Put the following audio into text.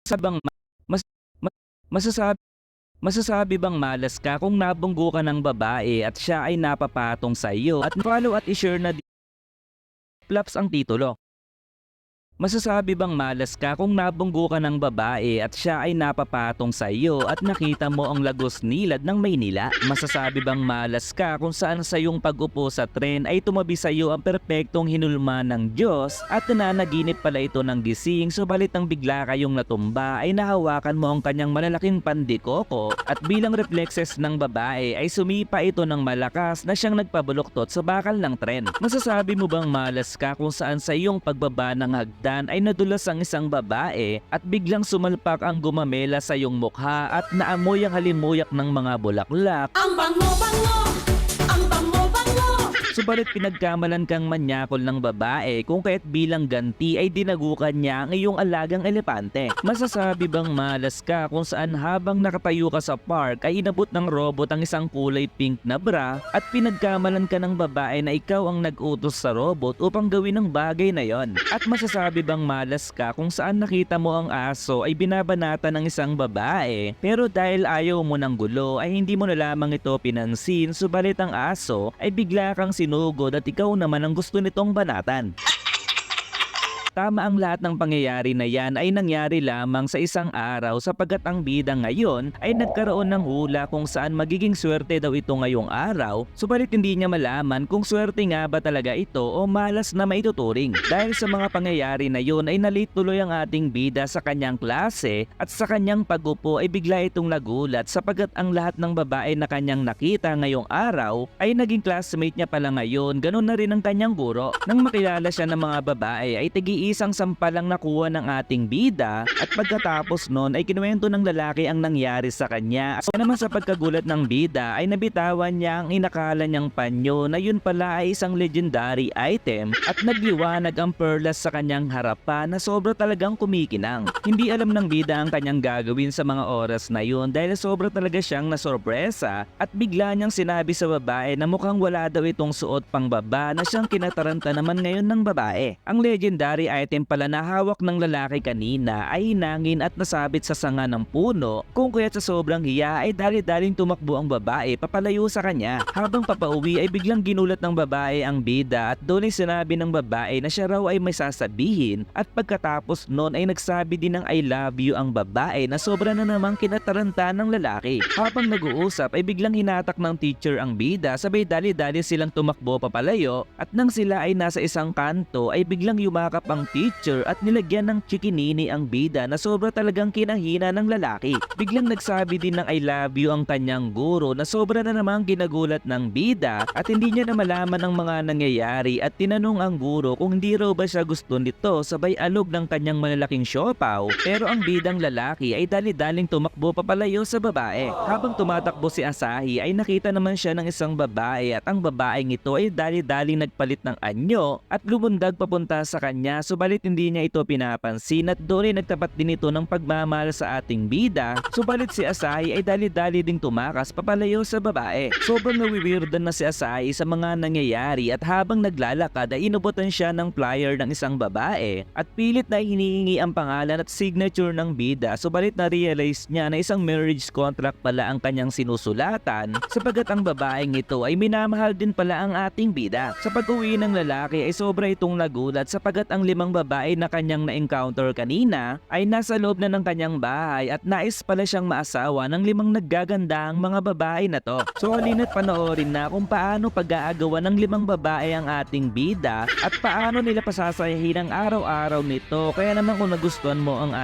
Sabang mas ma masasabi masasabi bang malas ka kung nabunggo ka ng babae at siya ay napapatong sa iyo at follow at i-share na flaps ang titulo? Masasabi bang malas ka kung nabunggo ka ng babae at siya ay napapatong sa iyo at nakita mo ang Lagos Nilad ng Maynila? Masasabi bang malas ka kung saan sa iyong pag-upo sa tren ay tumabi sa iyo ang perpektong hinulma ng Diyos at nananaginip pala ito ng gising, subalit nang bigla kayong natumba ay nahawakan mo ang kanyang malalaking pandikoko at bilang reflexes ng babae ay sumipa ito ng malakas na siyang nagpabuloktot sa bakal ng tren? Masasabi mo bang malas ka kung saan sa iyong pagbaba ng hagdan ay nadulas ang isang babae at biglang sumalpak ang gumamela sa iyong mukha at naamoy ang halimuyak ng mga bulaklak? Ang bango-bango! Ang bango-bango! Subalit pinagkamalan kang manyakol ng babae kung kaya't bilang ganti ay dinagukan niya ang iyong alagang elepante. Masasabi bang malas ka kung saan habang nakatayo ka sa park ay inabot ng robot ang isang kulay pink na bra at pinagkamalan ka ng babae na ikaw ang nag-utos sa robot upang gawin ang bagay na yon? At masasabi bang malas ka kung saan nakita mo ang aso ay binabanata ng isang babae pero dahil ayaw mo ng gulo ay hindi mo na lamang ito pinansin, subalit ang aso ay bigla kang sinugod at ikaw naman ang gusto nitong banatan? Tama ang lahat ng pangyayari na yan ay nangyari lamang sa isang araw sapagkat ang bida ngayon ay nagkaroon ng hula kung saan magiging swerte daw ito ngayong araw, subalit hindi niya malaman kung swerte nga ba talaga ito o malas na maituturing. Dahil sa mga pangyayari na yun ay nalate tuloy ang ating bida sa kanyang klase at sa kanyang pag-upo ay bigla itong nagulat sapagkat ang lahat ng babae na kanyang nakita ngayong araw ay naging classmate niya pala ngayon, ganun na rin ang kanyang guro. Nang makilala siya ng mga babae ay isang sampalang nakuha ng ating bida at pagkatapos nun ay kinuwento ng lalaki ang nangyari sa kanya. At naman sa pagkagulat ng bida ay nabitawan niya ang inakala niyang panyo na yun pala ay isang legendary item at nagliwanag ang perlas sa kanyang harapan na sobra talagang kumikinang. Hindi alam ng bida ang kanyang gagawin sa mga oras na yun dahil sobra talaga siyang nasorpresa at bigla niyang sinabi sa babae na mukhang wala daw itong suot pang baba na siyang kinataranta naman ngayon ng babae. Ang legendary item pala na hawak ng lalaki kanina ay hinangin at nasabit sa sanga ng puno, kung kaya't sa sobrang hiya ay dali-daling tumakbo ang babae papalayo sa kanya. Habang papauwi ay biglang ginulat ng babae ang bida at doon ay sinabi ng babae na siya raw ay may sasabihin at pagkatapos noon ay nagsabi din ng I love you ang babae na sobra na namang kinataranta ng lalaki. Habang nag-uusap ay biglang hinatak ng teacher ang bida, sabay dali-dali silang tumakbo papalayo at nang sila ay nasa isang kanto ay biglang yumakap ang teacher at nilagyan ng chikinini ang bida na sobra talagang kinahina ng lalaki. Biglang nagsabi din ng I love you ang kanyang guro na sobra na namang ginagulat ng bida at hindi niya na malaman ang mga nangyayari at tinanong ang guro kung hindi raw ba siya gusto nito, sabay alog ng kanyang malalaking siopaw, pero ang bidang lalaki ay dali-daling tumakbo papalayo sa babae. Habang tumatakbo si Asahi ay nakita naman siya ng isang babae at ang babaeng ito ay dali-daling nagpalit ng anyo at lumundag papunta sa kanya, subalit hindi niya ito pinapansin at doon ay nagtapat din ito ng pagmamahal sa ating bida, subalit si Asahi ay dali-dali ding tumakas papalayo sa babae. Sobrang nawiwirdan na si Asahi sa mga nangyayari at habang naglalakad ay inubutan siya ng flyer ng isang babae at pilit na hinihingi ang pangalan at signature ng bida, subalit na-realize niya na isang marriage contract pala ang kanyang sinusulatan sapagkat ang babaeng ito ay minamahal din pala ang ating bida. Sa pag-uwi ng lalaki ay sobra itong nagulat sapagkat ang limang babae na kanyang na-encounter kanina ay nasa loob na ng kanyang bahay at nais pala siyang maasawa ng limang naggagandang mga babae na to. So halina't panoorin na kung paano pag-aagawa ng limang babae ang ating bida at paano nila pasasayahin ang araw-araw nito. Kaya naman kung nagustuhan mo ang ating